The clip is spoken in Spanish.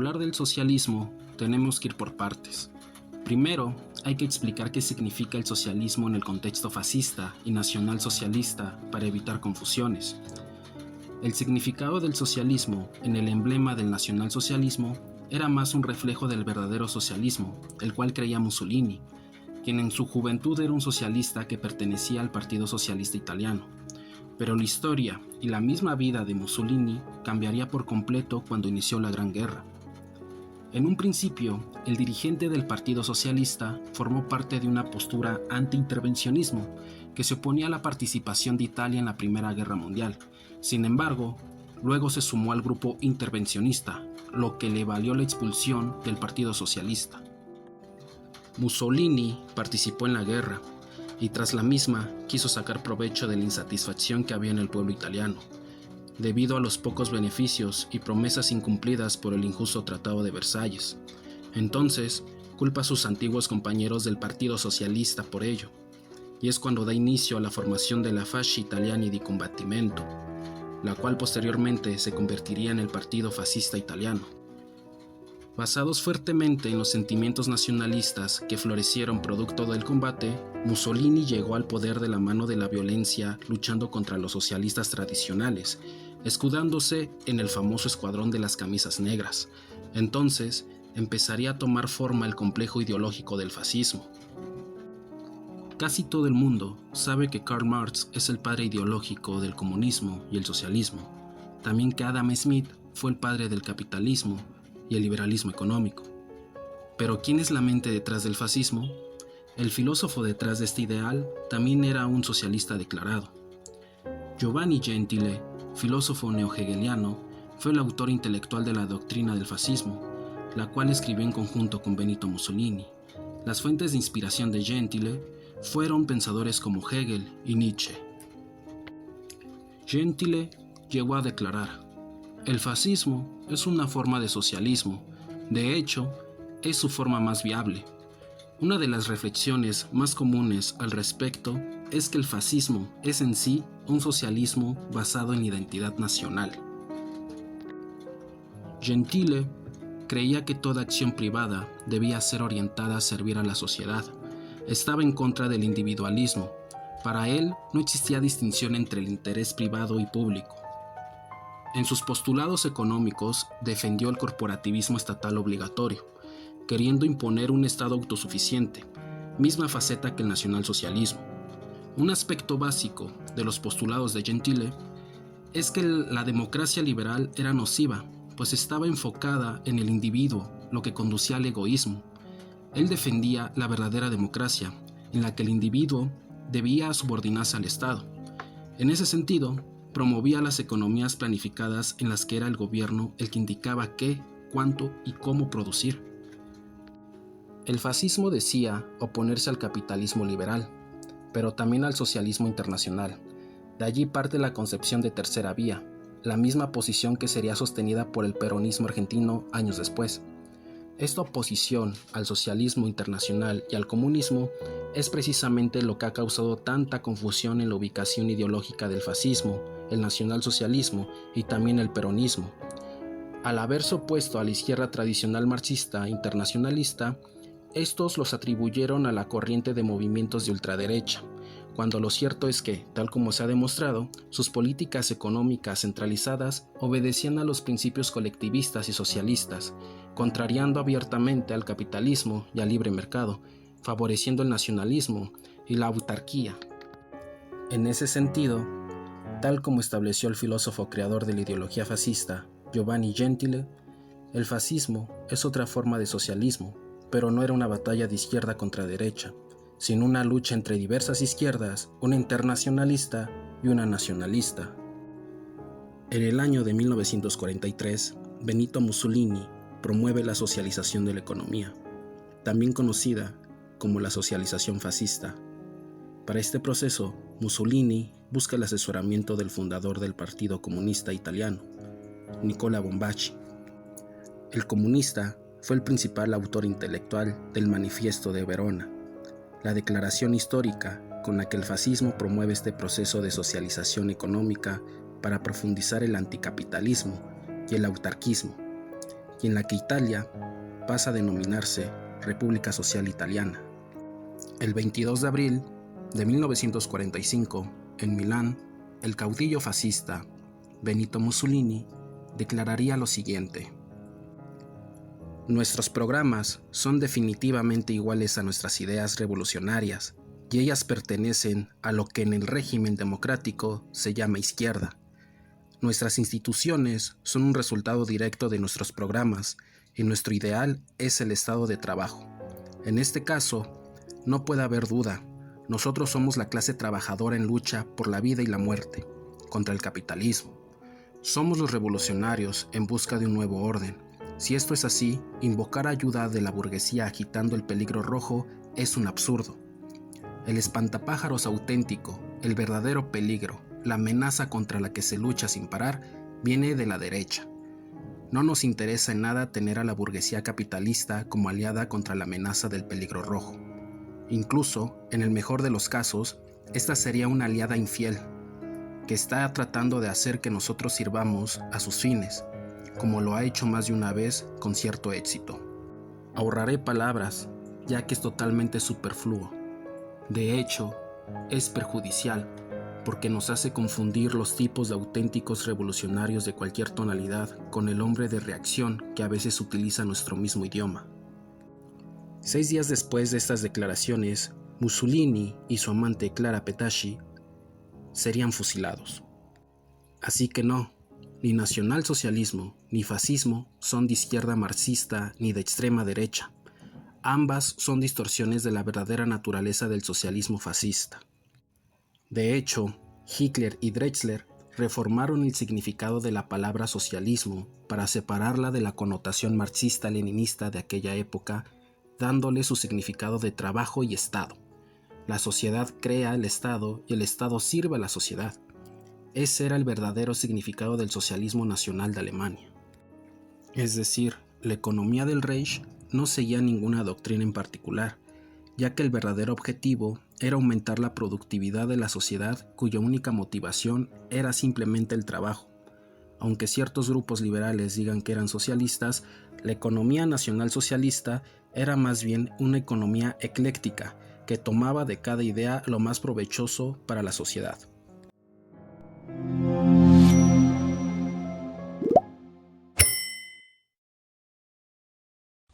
hablar del socialismo, tenemos que ir por partes. Primero, hay que explicar qué significa el socialismo en el contexto fascista y nacionalsocialista para evitar confusiones. El significado del socialismo en el emblema del nacionalsocialismo era más un reflejo del verdadero socialismo, el cual creía Mussolini, quien en su juventud era un socialista que pertenecía al Partido Socialista Italiano. Pero la historia y la misma vida de Mussolini cambiaría por completo cuando inició la Gran Guerra. En un principio, el dirigente del Partido Socialista formó parte de una postura anti-intervencionismo que se oponía a la participación de Italia en la Primera Guerra Mundial. Sin embargo, luego se sumó al grupo intervencionista, lo que le valió la expulsión del Partido Socialista. Mussolini participó en la guerra y tras la misma quiso sacar provecho de la insatisfacción que había en el pueblo italiano, debido a los pocos beneficios y promesas incumplidas por el injusto Tratado de Versalles. Entonces, culpa a sus antiguos compañeros del Partido Socialista por ello, y es cuando da inicio a la formación de la Fasci Italiani di Combattimento, la cual posteriormente se convertiría en el Partido Fascista Italiano. Basados fuertemente en los sentimientos nacionalistas que florecieron producto del combate, Mussolini llegó al poder de la mano de la violencia luchando contra los socialistas tradicionales, escudándose en el famoso escuadrón de las camisas negras. Entonces, empezaría a tomar forma el complejo ideológico del fascismo. Casi todo el mundo sabe que Karl Marx es el padre ideológico del comunismo y el socialismo, también que Adam Smith fue el padre del capitalismo y el liberalismo económico. Pero ¿quién es la mente detrás del fascismo? El filósofo detrás de este ideal también era un socialista declarado. Giovanni Gentile, filósofo neo-hegeliano, fue el autor intelectual de la doctrina del fascismo, la cual escribió en conjunto con Benito Mussolini. Las fuentes de inspiración de Gentile fueron pensadores como Hegel y Nietzsche. Gentile llegó a declarar: el fascismo es una forma de socialismo, de hecho, es su forma más viable. Una de las reflexiones más comunes al respecto es que el fascismo es en sí un socialismo basado en identidad nacional. Gentile creía que toda acción privada debía ser orientada a servir a la sociedad. Estaba en contra del individualismo. Para él no existía distinción entre el interés privado y público. En sus postulados económicos defendió el corporativismo estatal obligatorio, queriendo imponer un Estado autosuficiente, misma faceta que el nacionalsocialismo. Un aspecto básico de los postulados de Gentile es que la democracia liberal era nociva, pues estaba enfocada en el individuo, lo que conducía al egoísmo. Él defendía la verdadera democracia, en la que el individuo debía subordinarse al Estado. En ese sentido, promovía las economías planificadas en las que era el gobierno el que indicaba qué, cuánto y cómo producir. El fascismo decía oponerse al capitalismo liberal, pero también al socialismo internacional. De allí parte la concepción de tercera vía, la misma posición que sería sostenida por el peronismo argentino años después. Esta oposición al socialismo internacional y al comunismo es precisamente lo que ha causado tanta confusión en la ubicación ideológica del fascismo, el nacionalsocialismo y también el peronismo. Al haberse opuesto a la izquierda tradicional marxista internacionalista, estos los atribuyeron a la corriente de movimientos de ultraderecha, cuando lo cierto es que, tal como se ha demostrado, sus políticas económicas centralizadas obedecían a los principios colectivistas y socialistas, contrariando abiertamente al capitalismo y al libre mercado, favoreciendo el nacionalismo y la autarquía. En ese sentido, tal como estableció el filósofo creador de la ideología fascista, Giovanni Gentile, el fascismo es otra forma de socialismo, pero no era una batalla de izquierda contra derecha, sino una lucha entre diversas izquierdas, una internacionalista y una nacionalista. En el año de 1943, Benito Mussolini promueve la socialización de la economía, también conocida como la socialización fascista. Para este proceso, Mussolini busca el asesoramiento del fundador del Partido Comunista Italiano, Nicola Bombaci. El comunista fue el principal autor intelectual del Manifiesto de Verona, la declaración histórica con la que el fascismo promueve este proceso de socialización económica para profundizar el anticapitalismo y el autarquismo. y en la que Italia pasa a denominarse República Social Italiana. El 22 de abril de 1945, en Milán, el caudillo fascista Benito Mussolini declararía lo siguiente: nuestros programas son definitivamente iguales a nuestras ideas revolucionarias y ellas pertenecen a lo que en el régimen democrático se llama izquierda. Nuestras instituciones son un resultado directo de nuestros programas y nuestro ideal es el estado de trabajo. En este caso, no puede haber duda, nosotros somos la clase trabajadora en lucha por la vida y la muerte, contra el capitalismo. Somos los revolucionarios en busca de un nuevo orden. Si esto es así, invocar ayuda de la burguesía agitando el peligro rojo es un absurdo. El espantapájaros auténtico, el verdadero peligro, la amenaza contra la que se lucha sin parar, viene de la derecha. No nos interesa en nada tener a la burguesía capitalista como aliada contra la amenaza del peligro rojo. Incluso, en el mejor de los casos, esta sería una aliada infiel, que está tratando de hacer que nosotros sirvamos a sus fines, como lo ha hecho más de una vez con cierto éxito. Ahorraré palabras, ya que es totalmente superfluo. De hecho, es perjudicial, porque nos hace confundir los tipos de auténticos revolucionarios de cualquier tonalidad con el hombre de reacción que a veces utiliza nuestro mismo idioma. 6 días después de estas declaraciones, Mussolini y su amante Clara Petacci serían fusilados. Así que no, ni nacionalsocialismo ni fascismo son de izquierda marxista ni de extrema derecha. Ambas son distorsiones de la verdadera naturaleza del socialismo fascista. De hecho, Hitler y Drexler reformaron el significado de la palabra socialismo para separarla de la connotación marxista-leninista de aquella época, dándole su significado de trabajo y Estado. La sociedad crea el Estado y el Estado sirve a la sociedad. Ese era el verdadero significado del socialismo nacional de Alemania. Es decir, la economía del Reich no seguía ninguna doctrina en particular, ya que el verdadero objetivo era aumentar la productividad de la sociedad cuya única motivación era simplemente el trabajo. Aunque ciertos grupos liberales digan que eran socialistas, la economía nacional socialista era más bien una economía ecléctica que tomaba de cada idea lo más provechoso para la sociedad.